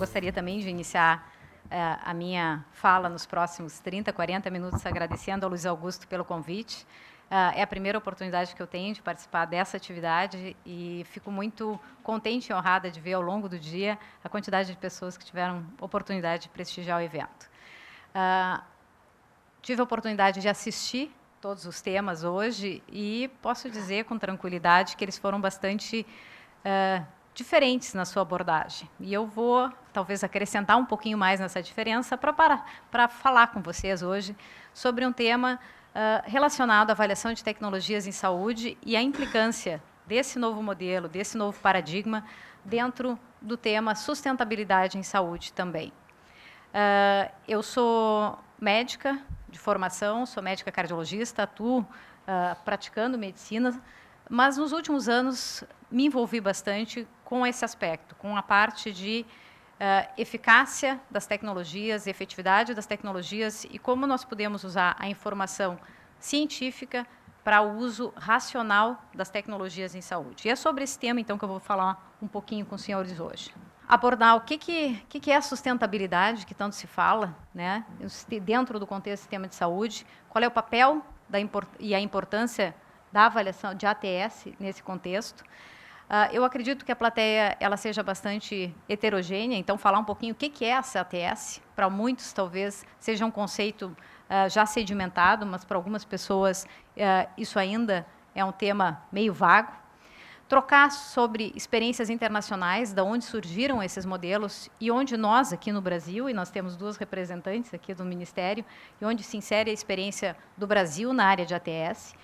gostaria também de iniciar a minha fala nos próximos 30, 40 minutos agradecendo ao Luiz Augusto pelo convite. É a primeira oportunidade que eu tenho de participar dessa atividade e fico muito contente e honrada de ver ao longo do dia a quantidade de pessoas que tiveram oportunidade de prestigiar o evento. Tive a oportunidade de assistir todos os temas hoje e posso dizer com tranquilidade que eles foram bastante diferentes na sua abordagem. E eu vou, talvez, acrescentar um pouquinho mais nessa diferença para falar com vocês hoje sobre um tema relacionado à avaliação de tecnologias em saúde e a implicância desse novo modelo, desse novo paradigma, dentro do tema sustentabilidade em saúde também. Eu sou médica de formação, sou médica cardiologista, atuo praticando medicina, mas nos últimos anos me envolvi bastante com esse aspecto, com a parte de eficácia das tecnologias, efetividade das tecnologias e como nós podemos usar a informação científica para o uso racional das tecnologias em saúde. E é sobre esse tema, então, que eu vou falar um pouquinho com os senhores hoje. Abordar o que é a sustentabilidade, que tanto se fala, né, dentro do contexto do sistema de saúde, qual é o papel e a importância da avaliação de ATS nesse contexto. Eu acredito que a plateia ela seja bastante heterogênea, então falar um pouquinho o que é essa ATS. Para muitos, talvez, seja um conceito já sedimentado, mas para algumas pessoas isso ainda é um tema meio vago. Trocar sobre experiências internacionais, de onde surgiram esses modelos e onde nós, aqui no Brasil, e nós temos duas representantes aqui do Ministério, e onde se insere a experiência do Brasil na área de ATS.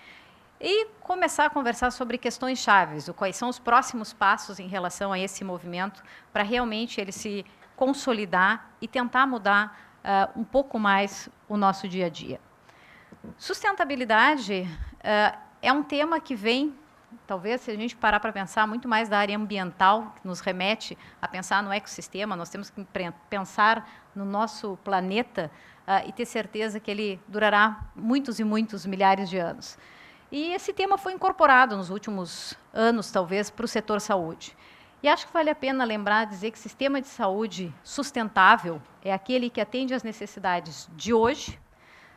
E começar a conversar sobre questões chaves, quais são os próximos passos em relação a esse movimento, para realmente ele se consolidar e tentar mudar um pouco mais o nosso dia a dia. Sustentabilidade é um tema que vem, talvez, se a gente parar para pensar muito mais da área ambiental, que nos remete a pensar no ecossistema, nós temos que pensar no nosso planeta e ter certeza que ele durará muitos e muitos milhares de anos. E esse tema foi incorporado nos últimos anos, talvez, para o setor saúde. E acho que vale a pena lembrar, dizer que o sistema de saúde sustentável é aquele que atende às necessidades de hoje,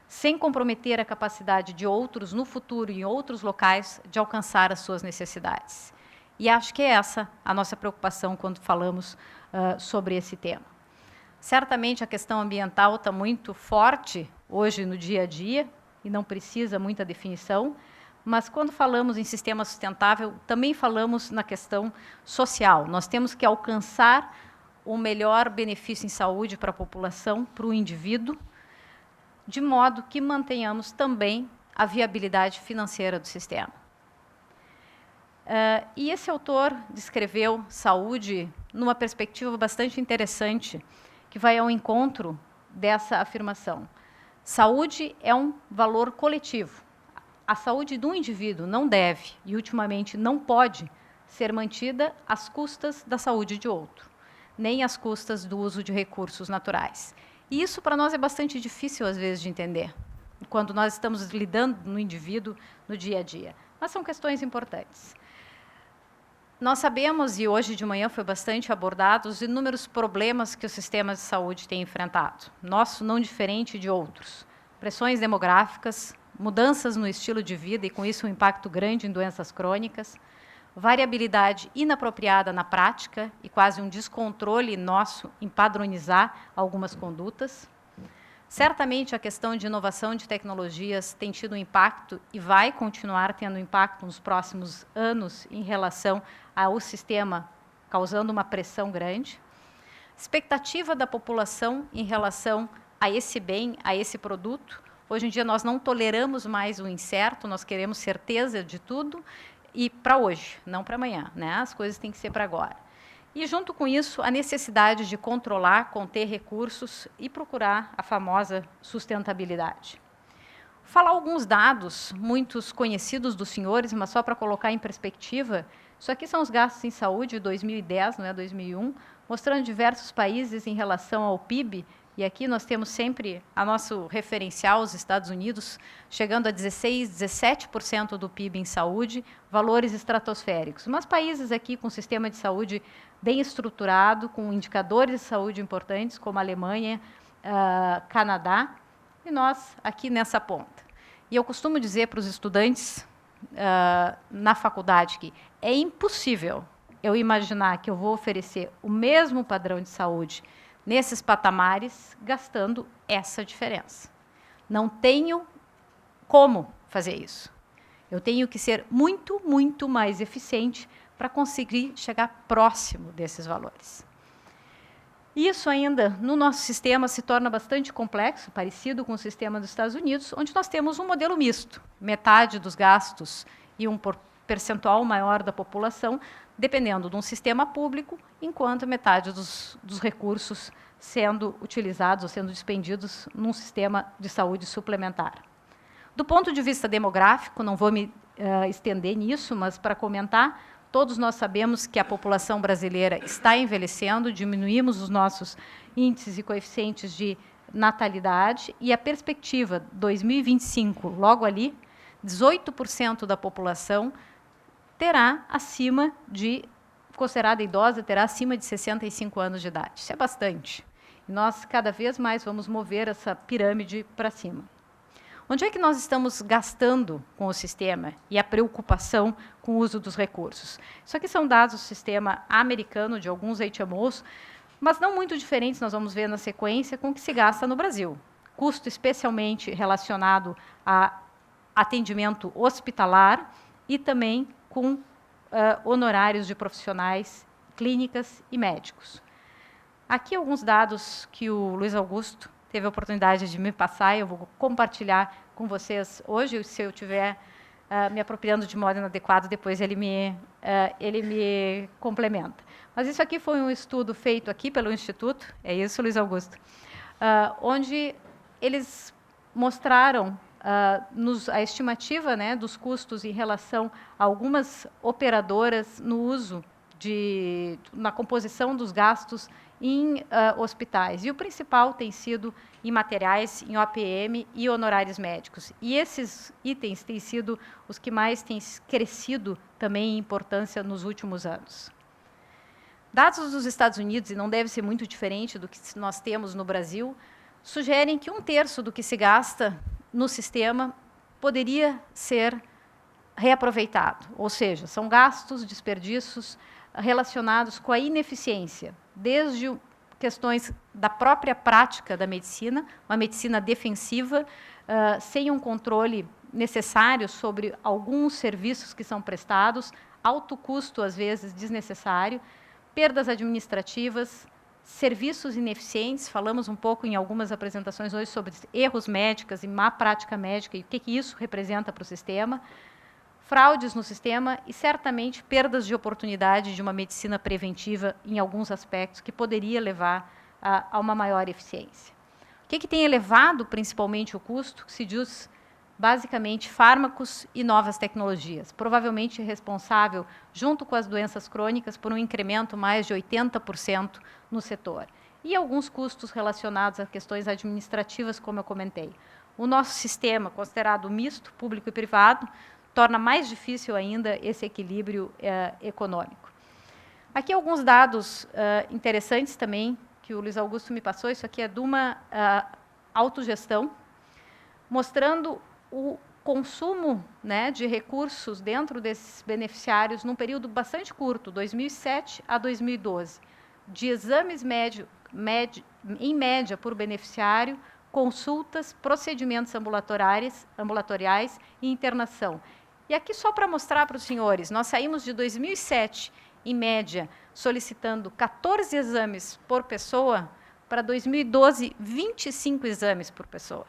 sem comprometer a capacidade de outros, no futuro e em outros locais, de alcançar as suas necessidades. E acho que é essa a nossa preocupação quando falamos sobre esse tema. Certamente a questão ambiental está muito forte hoje no dia a dia, e não precisa muita definição, mas quando falamos em sistema sustentável, também falamos na questão social. Nós temos que alcançar o melhor benefício em saúde para a população, para o indivíduo, de modo que mantenhamos também a viabilidade financeira do sistema. E esse autor descreveu saúde numa perspectiva bastante interessante, que vai ao encontro dessa afirmação. Saúde é um valor coletivo. A saúde do indivíduo não deve, e ultimamente não pode, ser mantida às custas da saúde de outro, nem às custas do uso de recursos naturais. E isso, para nós, é bastante difícil, às vezes, de entender, quando nós estamos lidando no indivíduo no dia a dia. Mas são questões importantes. Nós sabemos, e hoje de manhã foi bastante abordado, os inúmeros problemas que os sistemas de saúde têm enfrentado. Nosso não diferente de outros. Pressões demográficas, mudanças no estilo de vida e, com isso, um impacto grande em doenças crônicas, variabilidade inapropriada na prática e quase um descontrole nosso em padronizar algumas condutas. Certamente, a questão de inovação de tecnologias tem tido um impacto e vai continuar tendo impacto nos próximos anos em relação ao sistema, causando uma pressão grande. Expectativa da população em relação a esse bem, a esse produto. Hoje em dia, nós não toleramos mais o incerto, nós queremos certeza de tudo, e para hoje, não para amanhã, né? As coisas têm que ser para agora. E, junto com isso, a necessidade de controlar, conter recursos e procurar a famosa sustentabilidade. Vou falar alguns dados, muitos conhecidos dos senhores, mas só para colocar em perspectiva, isso aqui são os gastos em saúde de 2010, não é 2001, mostrando diversos países em relação ao PIB, e aqui nós temos sempre a nosso referencial, os Estados Unidos, chegando a 16%, 17% do PIB em saúde, valores estratosféricos. Mas países aqui com sistema de saúde bem estruturado, com indicadores de saúde importantes, como a Alemanha, Canadá, e nós aqui nessa ponta. E eu costumo dizer para os estudantes na faculdade que é impossível eu imaginar que eu vou oferecer o mesmo padrão de saúde nesses patamares, gastando essa diferença. Não tenho como fazer isso. Eu tenho que ser muito, muito mais eficiente para conseguir chegar próximo desses valores. Isso ainda, no nosso sistema, se torna bastante complexo, parecido com o sistema dos Estados Unidos, onde nós temos um modelo misto. Metade dos gastos e um percentual maior da população, dependendo de um sistema público, enquanto metade dos recursos sendo utilizados ou sendo dispendidos num sistema de saúde suplementar. Do ponto de vista demográfico, não vou me estender nisso, mas para comentar, todos nós sabemos que a população brasileira está envelhecendo, diminuímos os nossos índices e coeficientes de natalidade, e a perspectiva 2025, logo ali, 18% da população terá acima de, considerada idosa, terá acima de 65 anos de idade. Isso é bastante. E nós, cada vez mais, vamos mover essa pirâmide para cima. Onde é que nós estamos gastando com o sistema e a preocupação com o uso dos recursos? Isso aqui são dados do sistema americano, de alguns HMOs, mas não muito diferentes, nós vamos ver na sequência, com o que se gasta no Brasil. Custo especialmente relacionado a atendimento hospitalar e também com honorários de profissionais, clínicas e médicos. Aqui alguns dados que o Luiz Augusto teve a oportunidade de me passar, e eu vou compartilhar com vocês hoje, se eu estiver me apropriando de modo inadequado, depois ele me complementa. Mas isso aqui foi um estudo feito aqui pelo Instituto, é isso, Luiz Augusto, onde eles mostraram a estimativa, né, dos custos em relação a algumas operadoras no uso na composição dos gastos em hospitais. E o principal tem sido em materiais, em OPM e honorários médicos. E esses itens têm sido os que mais têm crescido também em importância nos últimos anos. Dados dos Estados Unidos, e não deve ser muito diferente do que nós temos no Brasil, sugerem que 1/3 do que se gasta no sistema poderia ser reaproveitado, ou seja, são gastos, desperdícios relacionados com a ineficiência, desde questões da própria prática da medicina, uma medicina defensiva, sem um controle necessário sobre alguns serviços que são prestados, alto custo, às vezes, desnecessário, perdas administrativas, serviços ineficientes, falamos um pouco em algumas apresentações hoje sobre erros médicos e má prática médica e o que isso representa para o sistema, fraudes no sistema e, certamente, perdas de oportunidade de uma medicina preventiva em alguns aspectos que poderia levar a uma maior eficiência. O que tem elevado, principalmente, o custo? Se diz, basicamente, fármacos e novas tecnologias, provavelmente responsável, junto com as doenças crônicas, por um incremento mais de 80% no setor. E alguns custos relacionados a questões administrativas, como eu comentei. O nosso sistema, considerado misto, público e privado, torna mais difícil ainda esse equilíbrio econômico. Aqui alguns dados interessantes também, que o Luiz Augusto me passou. Isso aqui é de uma autogestão, mostrando o consumo, né, de recursos dentro desses beneficiários num período bastante curto, 2007 a 2012, de exames em média por beneficiário, consultas, procedimentos ambulatoriais e internação. E aqui só para mostrar para os senhores, nós saímos de 2007, em média, solicitando 14 exames por pessoa, para 2012, 25 exames por pessoa.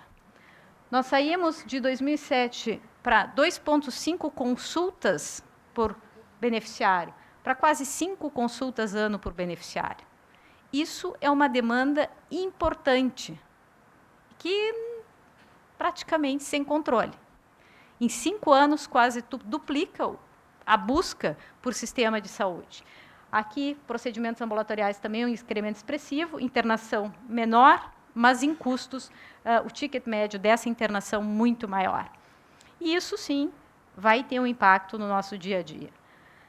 Nós saímos de 2007 para 2,5 consultas por beneficiário, para quase 5 consultas ano por beneficiário. Isso é uma demanda importante, que praticamente sem controle. Em 5 anos, quase duplica a busca por sistema de saúde. Aqui, procedimentos ambulatoriais também é um incremento expressivo, internação menor, mas em custos, o ticket médio dessa internação muito maior. E isso, sim, vai ter um impacto no nosso dia a dia.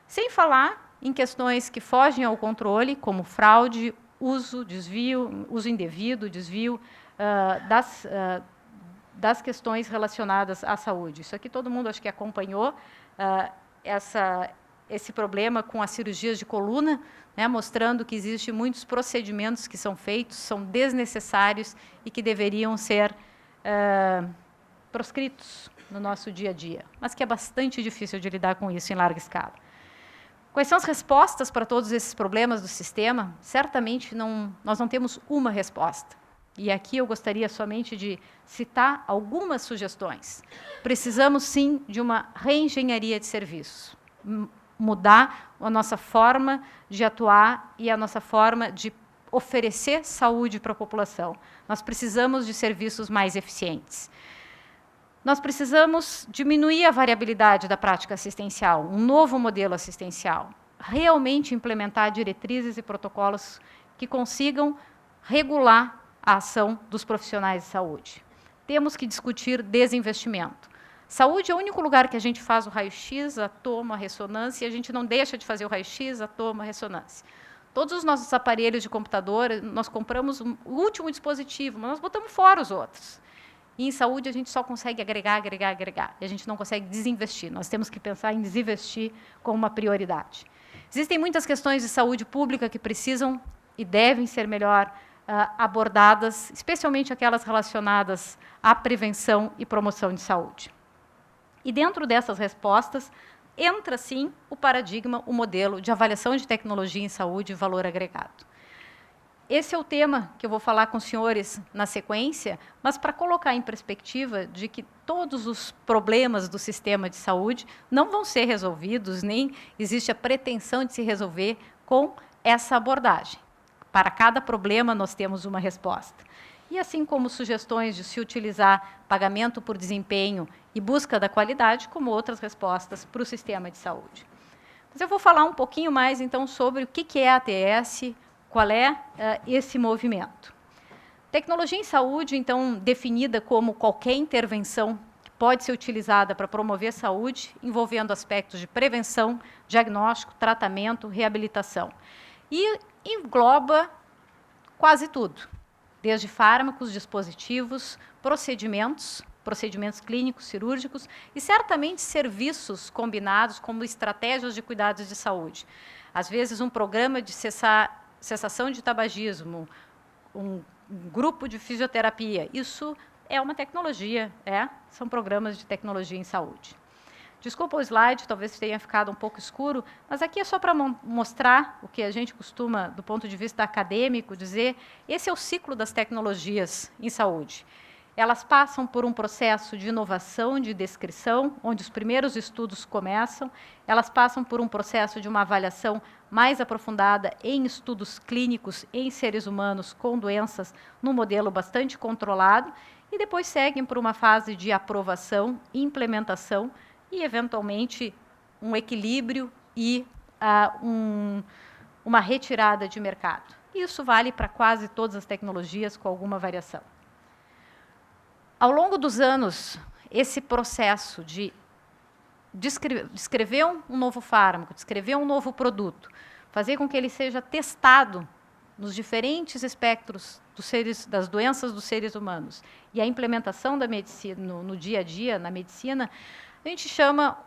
Sem falar em questões que fogem ao controle, como fraude, uso, desvio, uso indevido, desvio das questões relacionadas à saúde. Isso aqui todo mundo acho que acompanhou esse problema com as cirurgias de coluna, né, mostrando que existem muitos procedimentos que são feitos, são desnecessários e que deveriam ser proscritos no nosso dia a dia, mas que é bastante difícil de lidar com isso em larga escala. Quais são as respostas para todos esses problemas do sistema? Certamente nós não temos uma resposta. E aqui eu gostaria somente de citar algumas sugestões. Precisamos, sim, de uma reengenharia de serviços. Mudar a nossa forma de atuar e a nossa forma de oferecer saúde para a população. Nós precisamos de serviços mais eficientes. Nós precisamos diminuir a variabilidade da prática assistencial, um novo modelo assistencial. Realmente implementar diretrizes e protocolos que consigam regular a ação dos profissionais de saúde. Temos que discutir desinvestimento. Saúde é o único lugar que a gente faz o raio-x, a toma, a ressonância, e a gente não deixa de fazer o raio-x, a toma, a ressonância. Todos os nossos aparelhos de computador, nós compramos o último dispositivo, mas nós botamos fora os outros. E em saúde a gente só consegue agregar, agregar, agregar. E a gente não consegue desinvestir. Nós temos que pensar em desinvestir como uma prioridade. Existem muitas questões de saúde pública que precisam e devem ser melhor abordadas, especialmente aquelas relacionadas à prevenção e promoção de saúde. E dentro dessas respostas, entra, sim, o paradigma, o modelo de avaliação de tecnologia em saúde e valor agregado. Esse é o tema que eu vou falar com os senhores na sequência, mas para colocar em perspectiva de que todos os problemas do sistema de saúde não vão ser resolvidos, nem existe a pretensão de se resolver com essa abordagem. Para cada problema, nós temos uma resposta. E assim como sugestões de se utilizar pagamento por desempenho e busca da qualidade, como outras respostas para o sistema de saúde. Mas eu vou falar um pouquinho mais, então, sobre o que é a ATS, qual é esse movimento. Tecnologia em saúde, então, definida como qualquer intervenção que pode ser utilizada para promover saúde, envolvendo aspectos de prevenção, diagnóstico, tratamento, reabilitação. E engloba quase tudo, desde fármacos, dispositivos, procedimentos clínicos, cirúrgicos e, certamente, serviços combinados como estratégias de cuidados de saúde. Às vezes, um programa de cessação de tabagismo, um grupo de fisioterapia, isso é uma tecnologia, são programas de tecnologia em saúde. Desculpa o slide, talvez tenha ficado um pouco escuro, mas aqui é só para mostrar o que a gente costuma, do ponto de vista acadêmico, dizer, esse é o ciclo das tecnologias em saúde. Elas passam por um processo de inovação, de descrição, onde os primeiros estudos começam, elas passam por um processo de uma avaliação mais aprofundada em estudos clínicos em seres humanos com doenças, num modelo bastante controlado, e depois seguem por uma fase de aprovação, implementação e, eventualmente, um equilíbrio e uma retirada de mercado. Isso vale para quase todas as tecnologias, com alguma variação. Ao longo dos anos, esse processo de descrever um novo fármaco, descrever um novo produto, fazer com que ele seja testado nos diferentes espectros das doenças dos seres humanos e a implementação da medicina no dia a dia, na medicina, a gente chama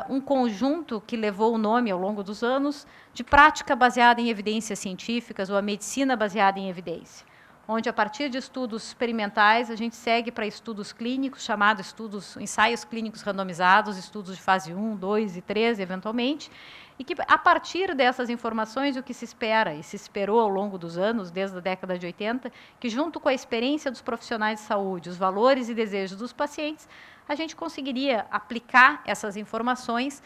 um conjunto que levou o nome, ao longo dos anos, de prática baseada em evidências científicas ou a medicina baseada em evidência, onde, a partir de estudos experimentais, a gente segue para estudos clínicos, chamados ensaios clínicos randomizados, estudos de fase 1, 2 e 3, eventualmente, e que, a partir dessas informações, o que se espera, e se esperou ao longo dos anos, desde a década de 80, que, junto com a experiência dos profissionais de saúde, os valores e desejos dos pacientes, a gente conseguiria aplicar essas informações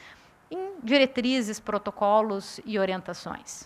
em diretrizes, protocolos e orientações.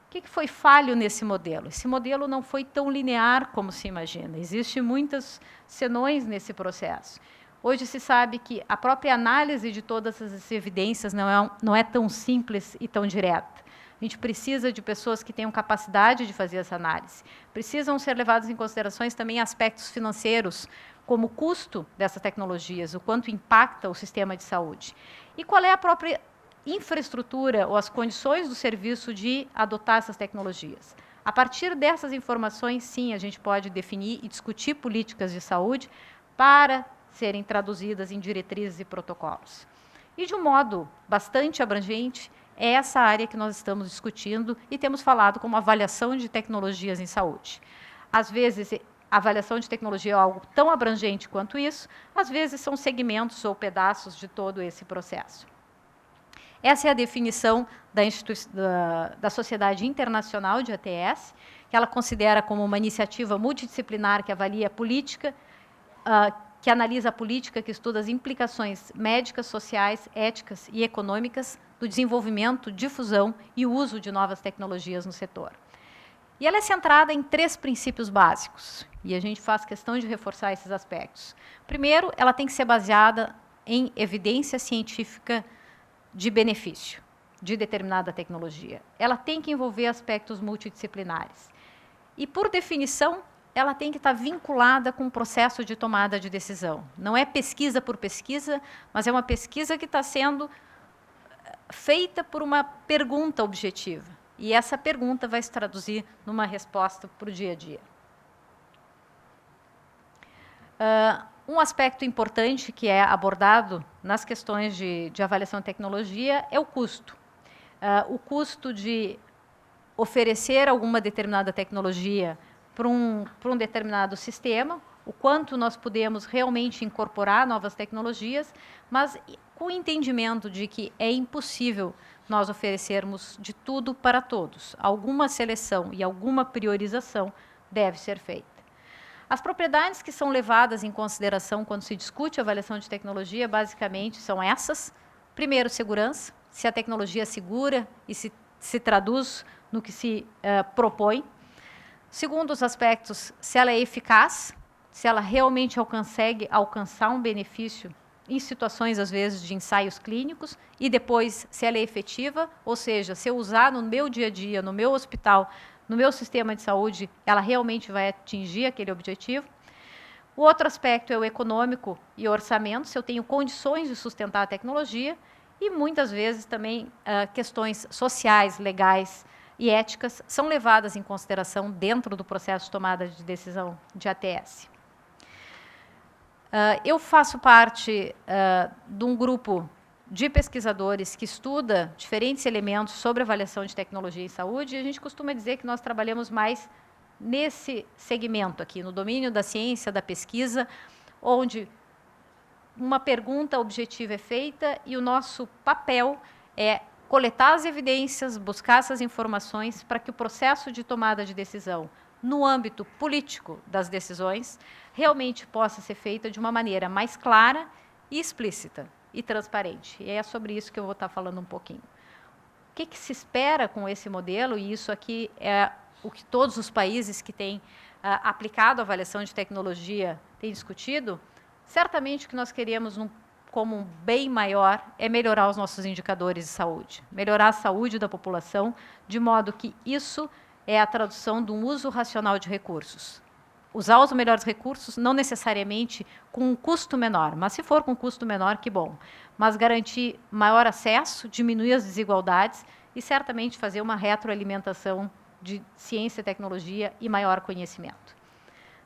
O que foi falho nesse modelo? Esse modelo não foi tão linear como se imagina. Existem muitos senões nesse processo. Hoje se sabe que a própria análise de todas essas evidências não é tão simples e tão direta. A gente precisa de pessoas que tenham capacidade de fazer essa análise. Precisam ser levados em considerações também aspectos financeiros, como o custo dessas tecnologias, o quanto impacta o sistema de saúde. E qual é a própria infraestrutura ou as condições do serviço de adotar essas tecnologias. A partir dessas informações, sim, a gente pode definir e discutir políticas de saúde para serem traduzidas em diretrizes e protocolos. E, de um modo bastante abrangente, é essa área que nós estamos discutindo e temos falado como avaliação de tecnologias em saúde. Às vezes, a avaliação de tecnologia é algo tão abrangente quanto isso, às vezes são segmentos ou pedaços de todo esse processo. Essa é a definição da Sociedade Internacional de ATS, que ela considera como uma iniciativa multidisciplinar que avalia a política, que analisa a política, que estuda as implicações médicas, sociais, éticas e econômicas do desenvolvimento, difusão e uso de novas tecnologias no setor. E ela é centrada em 3 princípios básicos, e a gente faz questão de reforçar esses aspectos. Primeiro, ela tem que ser baseada em evidência científica de benefício de determinada tecnologia. Ela tem que envolver aspectos multidisciplinares. E, por definição, ela tem que estar vinculada com o processo de tomada de decisão. Não é pesquisa por pesquisa, mas é uma pesquisa que está sendo feita por uma pergunta objetiva. E essa pergunta vai se traduzir numa resposta para o dia a dia. Um aspecto importante que é abordado nas questões de avaliação de tecnologia é o custo. O custo de oferecer alguma determinada tecnologia para um determinado sistema, o quanto nós podemos realmente incorporar novas tecnologias, mas com o entendimento de que é impossível nós oferecermos de tudo para todos. Alguma seleção e alguma priorização deve ser feita. As propriedades que são levadas em consideração quando se discute a avaliação de tecnologia, basicamente, são essas. Primeiro, segurança, se a tecnologia é segura e se traduz no que se propõe. Segundo, os aspectos, se ela é eficaz, se ela realmente consegue alcançar um benefício em situações, às vezes, de ensaios clínicos, e depois, se ela é efetiva, ou seja, se eu usar no meu dia a dia, no meu hospital, no meu sistema de saúde, ela realmente vai atingir aquele objetivo. O outro aspecto é o econômico e orçamento, se eu tenho condições de sustentar a tecnologia, e muitas vezes também questões sociais, legais e éticas são levadas em consideração dentro do processo de tomada de decisão de ATS. Eu faço parte de um grupo de pesquisadores que estuda diferentes elementos sobre avaliação de tecnologia em saúde, e a gente costuma dizer que nós trabalhamos mais nesse segmento aqui, no domínio da ciência, da pesquisa, onde uma pergunta objetiva é feita e o nosso papel é coletar as evidências, buscar essas informações para que o processo de tomada de decisão, no âmbito político das decisões, realmente possa ser feita de uma maneira mais clara e explícita e transparente. E é sobre isso que eu vou estar falando um pouquinho. O que se espera com esse modelo, e isso aqui é o que todos os países que têm aplicado a avaliação de tecnologia têm discutido, certamente o que nós queremos como um bem maior é melhorar os nossos indicadores de saúde, melhorar a saúde da população, de modo que isso é a tradução de um uso racional de recursos. Usar os melhores recursos, não necessariamente com um custo menor, mas se for com um custo menor, que bom. Mas garantir maior acesso, diminuir as desigualdades e certamente fazer uma retroalimentação de ciência e tecnologia e maior conhecimento.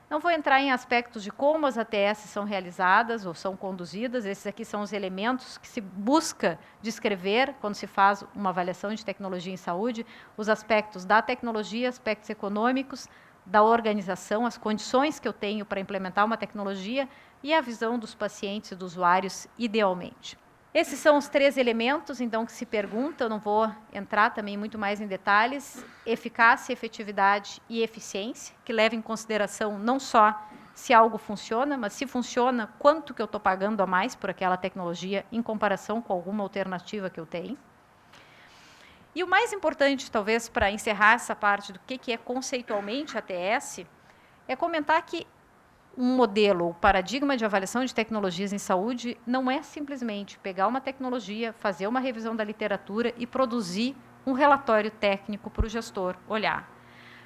Não vou entrar em aspectos de como as ATS são realizadas ou são conduzidas, esses aqui são os elementos que se busca descrever quando se faz uma avaliação de tecnologia em saúde, os aspectos da tecnologia, aspectos econômicos, da organização, as condições que eu tenho para implementar uma tecnologia e a visão dos pacientes e dos usuários, idealmente. Esses são os 3 elementos, então, que se perguntam, eu não vou entrar também muito mais em detalhes, eficácia, efetividade e eficiência, que leva em consideração não só se algo funciona, mas se funciona, quanto que eu estou pagando a mais por aquela tecnologia em comparação com alguma alternativa que eu tenho. E o mais importante, talvez, para encerrar essa parte do que é conceitualmente a ATS, é comentar que um modelo, o paradigma de avaliação de tecnologias em saúde não é simplesmente pegar uma tecnologia, fazer uma revisão da literatura e produzir um relatório técnico para o gestor olhar.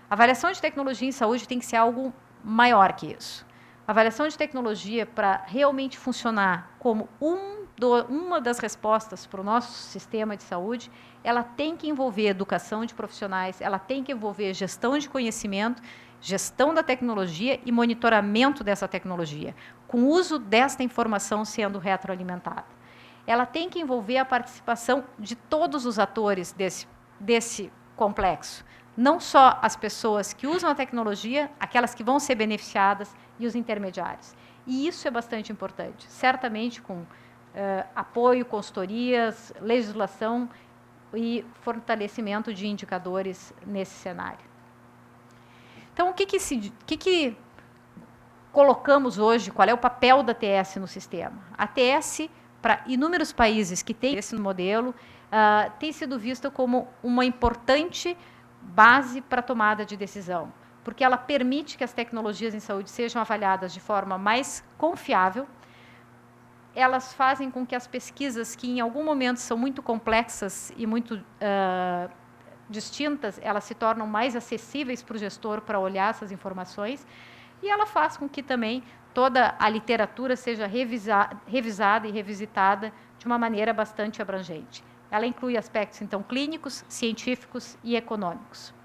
A avaliação de tecnologia em saúde tem que ser algo maior que isso. A avaliação de tecnologia, para realmente funcionar como uma das respostas para o nosso sistema de saúde, ela tem que envolver educação de profissionais, ela tem que envolver gestão de conhecimento, gestão da tecnologia e monitoramento dessa tecnologia, com o uso desta informação sendo retroalimentada. Ela tem que envolver a participação de todos os atores desse complexo, não só as pessoas que usam a tecnologia, aquelas que vão ser beneficiadas e os intermediários. E isso é bastante importante, certamente com apoio, consultorias, legislação e fortalecimento de indicadores nesse cenário. Então, o que colocamos hoje, qual é o papel da ATS no sistema? A ATS, para inúmeros países que têm esse modelo, tem sido vista como uma importante base para a tomada de decisão, porque ela permite que as tecnologias em saúde sejam avaliadas de forma mais confiável. Elas fazem com que as pesquisas, que em algum momento são muito complexas e muito distintas, elas se tornam mais acessíveis para o gestor para olhar essas informações, e ela faz com que também toda a literatura seja revisada e revisitada de uma maneira bastante abrangente. Ela inclui aspectos, então, clínicos, científicos e econômicos.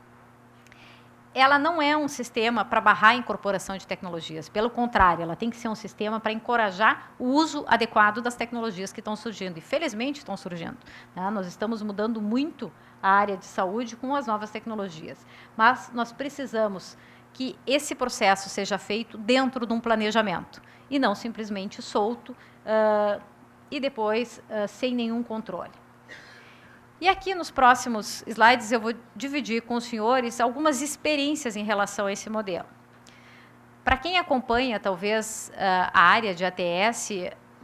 Ela não é um sistema para barrar a incorporação de tecnologias, pelo contrário, ela tem que ser um sistema para encorajar o uso adequado das tecnologias que estão surgindo, e felizmente estão surgindo, né? Nós estamos mudando muito a área de saúde com as novas tecnologias, mas nós precisamos que esse processo seja feito dentro de um planejamento, e não simplesmente solto e depois sem nenhum controle. E aqui nos próximos slides eu vou dividir com os senhores algumas experiências em relação a esse modelo. Para quem acompanha, talvez, a área de ATS,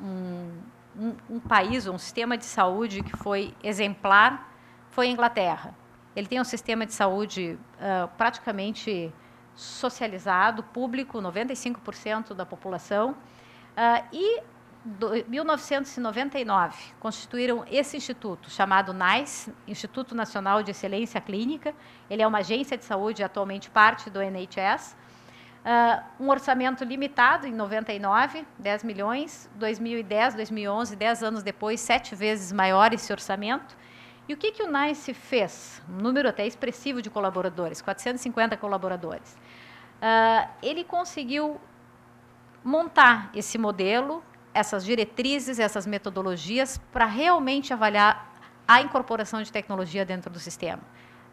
um país, um sistema de saúde que foi exemplar, foi a Inglaterra. Ele tem um sistema de saúde praticamente socializado, público, 95% da população, e 1999, constituíram esse instituto, chamado NICE, Instituto Nacional de Excelência Clínica. Ele é uma agência de saúde, atualmente parte do NHS. Um orçamento limitado em 99, 10 milhões. 2010, 2011, 10 anos depois, 7 vezes maior esse orçamento. E o que o NICE fez? Um número até expressivo de colaboradores, 450 colaboradores. Ele conseguiu montar esse modelo, essas diretrizes, essas metodologias, para realmente avaliar a incorporação de tecnologia dentro do sistema.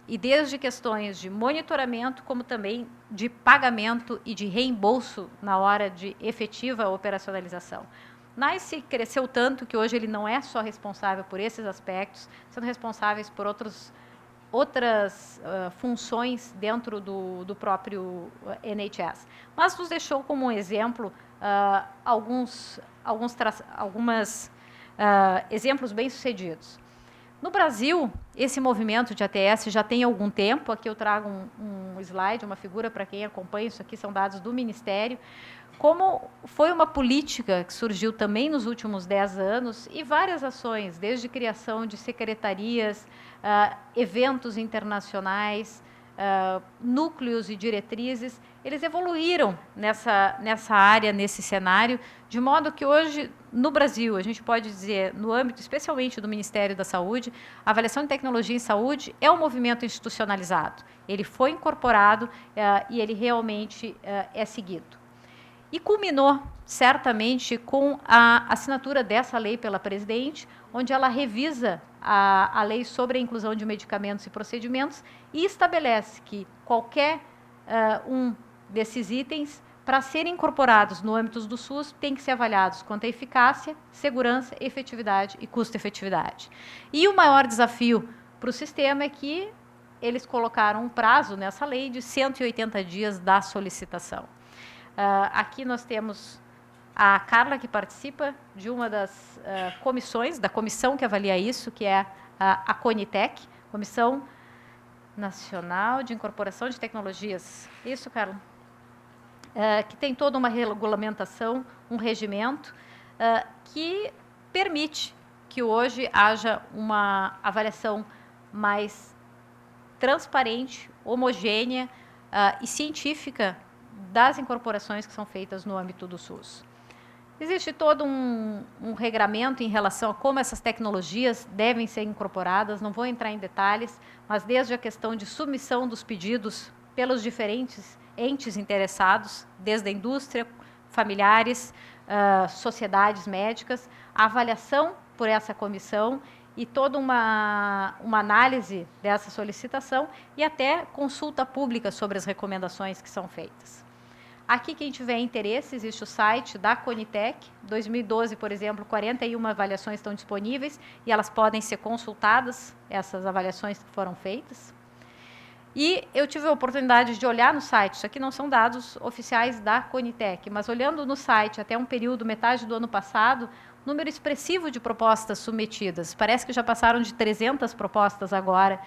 E desde questões de monitoramento, como também de pagamento e de reembolso na hora de efetiva operacionalização. NICE cresceu tanto que hoje ele não é só responsável por esses aspectos, sendo responsáveis por outras funções dentro do próprio NHS. Mas nos deixou como um exemplo alguns exemplos bem-sucedidos. No Brasil, esse movimento de ATS já tem algum tempo. Aqui eu trago um slide, uma figura para quem acompanha, isso aqui são dados do Ministério. Como foi uma política que surgiu também nos últimos 10 anos e várias ações, desde criação de secretarias, eventos internacionais, núcleos e diretrizes, eles evoluíram nessa área, nesse cenário, de modo que hoje, no Brasil, a gente pode dizer, no âmbito especialmente do Ministério da Saúde, a avaliação de tecnologia em saúde é um movimento institucionalizado. Ele foi incorporado e ele realmente é seguido. E culminou, certamente, com a assinatura dessa lei pela presidente, onde ela revisa a lei sobre a inclusão de medicamentos e procedimentos e estabelece que qualquer um desses itens, para serem incorporados no âmbito do SUS, tem que ser avaliados quanto à eficácia, segurança, efetividade e custo-efetividade. E o maior desafio para o sistema é que eles colocaram um prazo nessa lei de 180 dias da solicitação. Aqui nós temos a Carla, que participa de uma das comissões, da comissão que avalia isso, que é a CONITEC, Comissão Nacional de Incorporação de Tecnologias. Isso, Carla? Que tem toda uma regulamentação, um regimento, que permite que hoje haja uma avaliação mais transparente, homogênea e científica das incorporações que são feitas no âmbito do SUS. Existe todo um regramento em relação a como essas tecnologias devem ser incorporadas, não vou entrar em detalhes, mas desde a questão de submissão dos pedidos pelos diferentes entes interessados, desde a indústria, familiares, sociedades médicas, a avaliação por essa comissão e toda uma análise dessa solicitação e até consulta pública sobre as recomendações que são feitas. Aqui, quem tiver interesse, existe o site da Conitec. 2012, por exemplo, 41 avaliações estão disponíveis e elas podem ser consultadas, essas avaliações que foram feitas. E eu tive a oportunidade de olhar no site, isso aqui não são dados oficiais da Conitec, mas olhando no site até um período, metade do ano passado, número expressivo de propostas submetidas. Parece que já passaram de 300 propostas agora,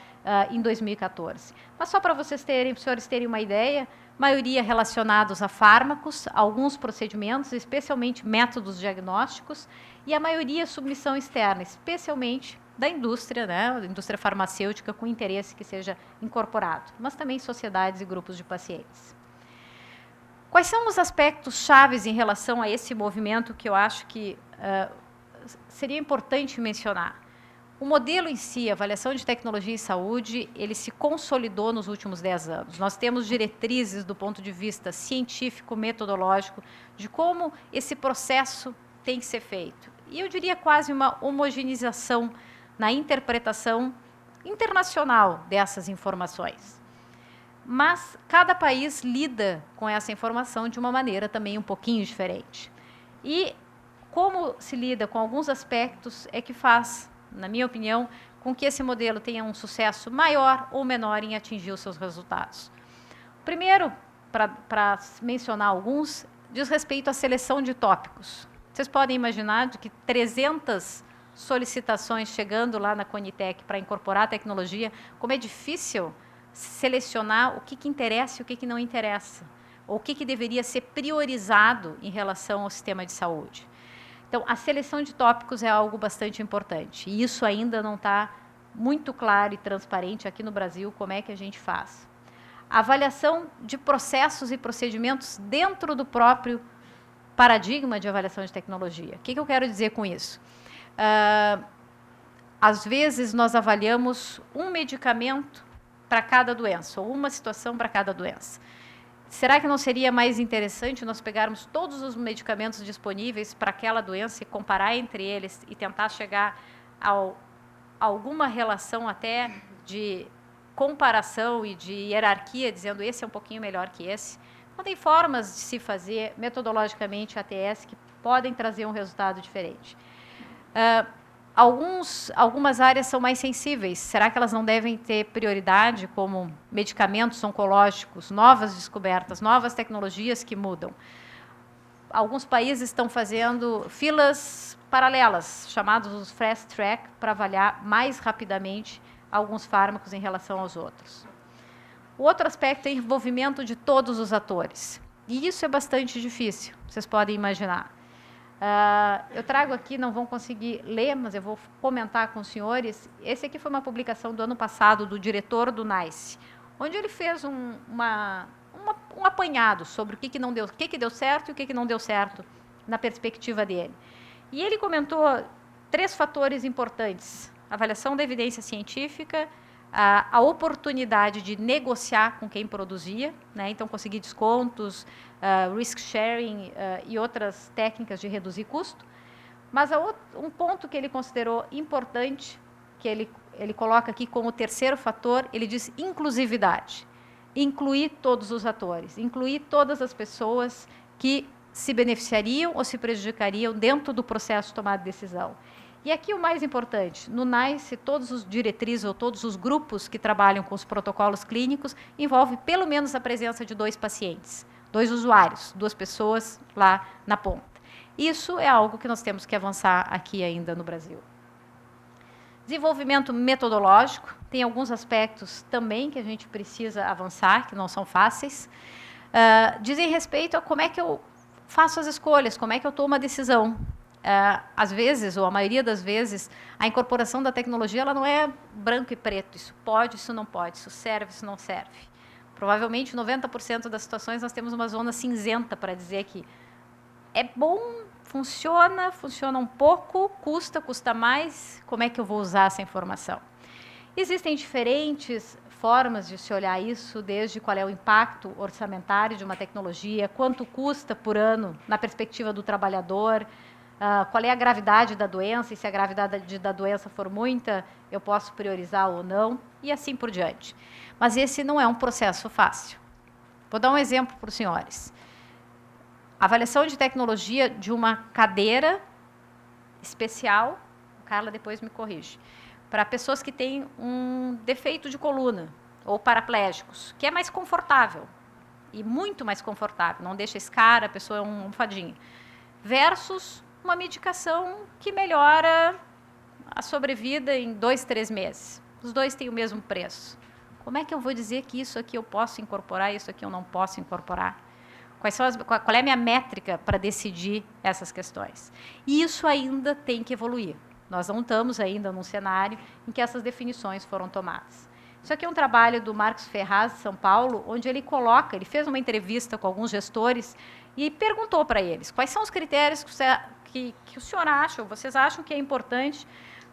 em 2014. Mas só para vocês terem, para os senhores terem uma ideia, maioria relacionados a fármacos, alguns procedimentos, especialmente métodos diagnósticos, e a maioria submissão externa, especialmente da indústria, né, da indústria farmacêutica, com interesse que seja incorporado, mas também sociedades e grupos de pacientes. Quais são os aspectos chaves em relação a esse movimento que eu acho que seria importante mencionar? O modelo em si, a avaliação de tecnologia em saúde, ele se consolidou nos últimos 10 anos. Nós temos diretrizes do ponto de vista científico, metodológico, de como esse processo tem que ser feito. E eu diria quase uma homogeneização na interpretação internacional dessas informações. Mas cada país lida com essa informação de uma maneira também um pouquinho diferente. E como se lida com alguns aspectos é que faz, na minha opinião, com que esse modelo tenha um sucesso maior ou menor em atingir os seus resultados. Primeiro, para mencionar alguns, diz respeito à seleção de tópicos. Vocês podem imaginar de que 300 solicitações chegando lá na Conitec para incorporar a tecnologia, como é difícil selecionar o que interessa e o que não interessa, ou o que deveria ser priorizado em relação ao sistema de saúde. Então, a seleção de tópicos é algo bastante importante, e isso ainda não está muito claro e transparente aqui no Brasil, como é que a gente faz. A avaliação de processos e procedimentos dentro do próprio paradigma de avaliação de tecnologia. O que eu quero dizer com isso? Às vezes, nós avaliamos um medicamento para cada doença, ou uma situação para cada doença. Será que não seria mais interessante nós pegarmos todos os medicamentos disponíveis para aquela doença e comparar entre eles e tentar chegar a alguma relação até de comparação e de hierarquia, dizendo esse é um pouquinho melhor que esse? Então, tem formas de se fazer metodologicamente ATS que podem trazer um resultado diferente. Algumas áreas são mais sensíveis. Será que elas não devem ter prioridade, como medicamentos oncológicos, novas descobertas, novas tecnologias que mudam? Alguns países estão fazendo filas paralelas, chamados os fast track, para avaliar mais rapidamente alguns fármacos em relação aos outros. O outro aspecto é o envolvimento de todos os atores. E isso é bastante difícil, vocês podem imaginar. Eu trago aqui, não vão conseguir ler, mas eu vou comentar com os senhores. Esse aqui foi uma publicação do ano passado do diretor do NICE, onde ele fez um apanhado sobre o que não deu, o que deu certo e o que não deu certo na perspectiva dele. E ele comentou 3 fatores importantes: a avaliação da evidência científica, a oportunidade de negociar com quem produzia, né? Então conseguir descontos, risk sharing e outras técnicas de reduzir custo. Mas um ponto que ele considerou importante, que ele coloca aqui como terceiro fator, ele diz inclusividade. Incluir todos os atores, incluir todas as pessoas que se beneficiariam ou se prejudicariam dentro do processo de tomada de decisão. E aqui o mais importante, no NICE, todos os diretrizes ou todos os grupos que trabalham com os protocolos clínicos envolve pelo menos a presença de 2 pacientes, 2 usuários, 2 pessoas lá na ponta. Isso é algo que nós temos que avançar aqui ainda no Brasil. Desenvolvimento metodológico, tem alguns aspectos também que a gente precisa avançar, que não são fáceis. Dizem respeito a como é que eu faço as escolhas, como é que eu tomo a decisão. às vezes, ou a maioria das vezes, a incorporação da tecnologia ela não é branco e preto. Isso pode, isso não pode, isso serve, isso não serve. Provavelmente, 90% das situações, nós temos uma zona cinzenta para dizer que é bom, funciona um pouco, custa mais, como é que eu vou usar essa informação? Existem diferentes formas de se olhar isso, desde qual é o impacto orçamentário de uma tecnologia, quanto custa por ano na perspectiva do trabalhador, qual é a gravidade da doença, e se a gravidade da doença for muita, eu posso priorizar ou não, e assim por diante. Mas esse não é um processo fácil. Vou dar um exemplo para os senhores. Avaliação de tecnologia de uma cadeira especial, Carla depois me corrige, para pessoas que têm um defeito de coluna, ou paraplégicos, que é mais confortável, e muito mais confortável, não deixa escara, a pessoa é um almofadinho, versus uma medicação que melhora a sobrevida em 2, 3 meses. Os dois têm o mesmo preço. Como é que eu vou dizer que isso aqui eu posso incorporar, isso aqui eu não posso incorporar? Qual é a minha métrica para decidir essas questões? E isso ainda tem que evoluir. Nós não estamos ainda num cenário em que essas definições foram tomadas. Isso aqui é um trabalho do Marcos Ferraz, de São Paulo, onde ele fez uma entrevista com alguns gestores e perguntou para eles quais são os critérios que o senhor acha, ou vocês acham que é importante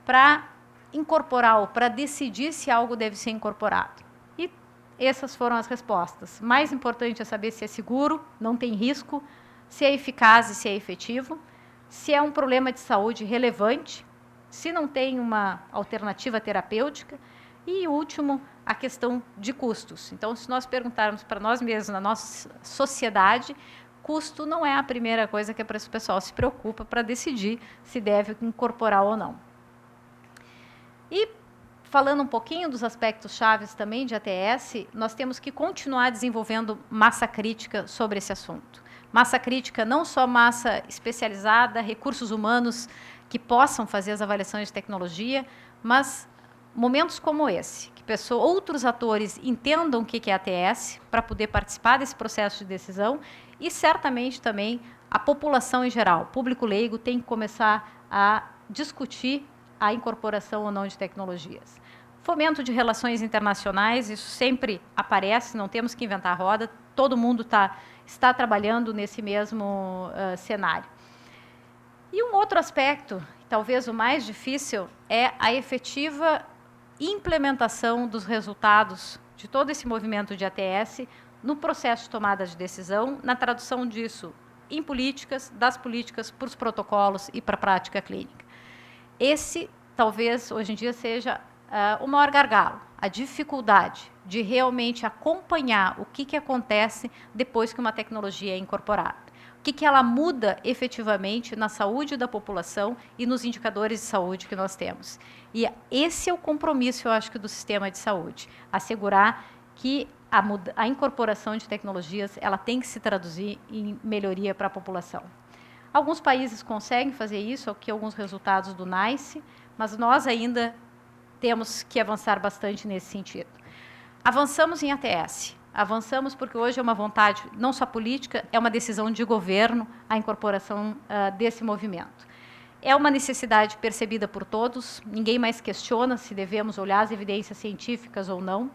para incorporar ou para decidir se algo deve ser incorporado. E essas foram as respostas. Mais importante é saber se é seguro, não tem risco, se é eficaz e se é efetivo, se é um problema de saúde relevante, se não tem uma alternativa terapêutica, e, último, a questão de custos. Então, se nós perguntarmos para nós mesmos, na nossa sociedade, custo não é a primeira coisa que o pessoal se preocupa para decidir se deve incorporar ou não. E, falando um pouquinho dos aspectos chaves também de ATS, nós temos que continuar desenvolvendo massa crítica sobre esse assunto. Massa crítica, não só massa especializada, recursos humanos que possam fazer as avaliações de tecnologia, mas momentos como esse, que outros atores entendam o que é ATS para poder participar desse processo de decisão e, certamente, também a população em geral, o público leigo, tem que começar a discutir a incorporação ou não de tecnologias. Fomento de relações internacionais, isso sempre aparece, não temos que inventar a roda, todo mundo está trabalhando nesse mesmo cenário. E um outro aspecto, talvez o mais difícil, é a efetiva implementação dos resultados de todo esse movimento de ATS no processo de tomada de decisão, na tradução disso em políticas, das políticas para os protocolos e para a prática clínica. Esse, talvez, hoje em dia, seja o maior gargalo, a dificuldade de realmente acompanhar o que acontece depois que uma tecnologia é incorporada. O que ela muda efetivamente na saúde da população e nos indicadores de saúde que nós temos. E esse é o compromisso, eu acho, do sistema de saúde, assegurar que a incorporação de tecnologias ela tem que se traduzir em melhoria para a população. Alguns países conseguem fazer isso, aqui alguns resultados do NICE, mas nós ainda temos que avançar bastante nesse sentido. Avançamos em ATS. Avançamos porque hoje é uma vontade, não só política, é uma decisão de governo a incorporação desse movimento. É uma necessidade percebida por todos, ninguém mais questiona se devemos olhar as evidências científicas ou não.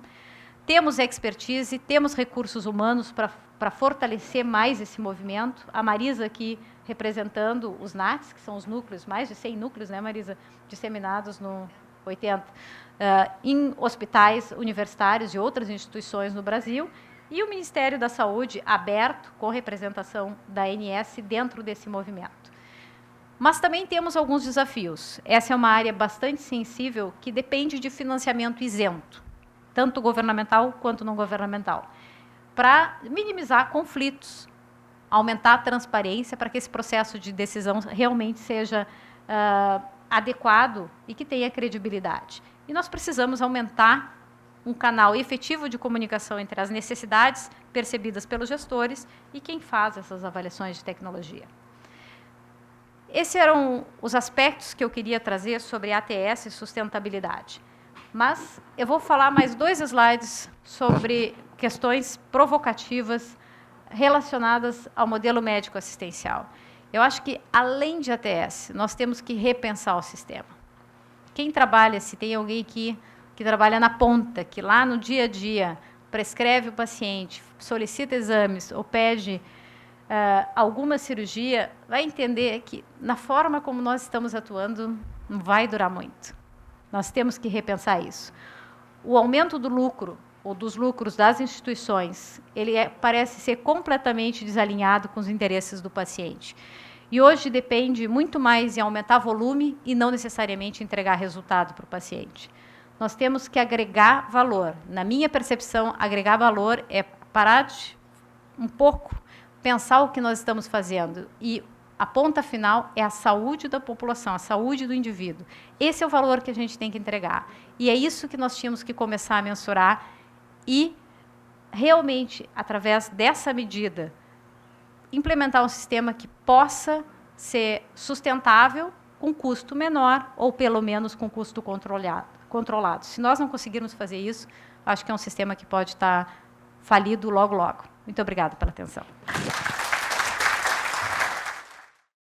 Temos expertise, temos recursos humanos para fortalecer mais esse movimento. A Marisa aqui representando os NATs, que são os núcleos, mais de 100 núcleos, né, Marisa, disseminados no 80, em hospitais universitários e outras instituições no Brasil, e o Ministério da Saúde aberto, com representação da ANS dentro desse movimento. Mas também temos alguns desafios. Essa é uma área bastante sensível que depende de financiamento isento, tanto governamental quanto não governamental, para minimizar conflitos, aumentar a transparência para que esse processo de decisão realmente seja adequado e que tenha credibilidade. E nós precisamos aumentar um canal efetivo de comunicação entre as necessidades percebidas pelos gestores e quem faz essas avaliações de tecnologia. Esses eram os aspectos que eu queria trazer sobre ATS e sustentabilidade. Mas eu vou falar mais 2 slides sobre questões provocativas relacionadas ao modelo médico assistencial. Eu acho que, além de ATS, nós temos que repensar o sistema. Quem trabalha, se tem alguém que trabalha na ponta, que lá no dia a dia prescreve o paciente, solicita exames ou pede alguma cirurgia, vai entender que, na forma como nós estamos atuando, não vai durar muito. Nós temos que repensar isso. O aumento do lucro, ou dos lucros das instituições, ele parece ser completamente desalinhado com os interesses do paciente. E hoje depende muito mais em aumentar volume e não necessariamente entregar resultado para o paciente. Nós temos que agregar valor. Na minha percepção, agregar valor é parar de um pouco, pensar o que nós estamos fazendo. E a ponta final é a saúde da população, a saúde do indivíduo. Esse é o valor que a gente tem que entregar. E é isso que nós tínhamos que começar a mensurar e, realmente, através dessa medida, implementar um sistema que possa ser sustentável com custo menor ou, pelo menos, com custo controlado. Se nós não conseguirmos fazer isso, acho que é um sistema que pode estar falido logo, logo. Muito obrigada pela atenção.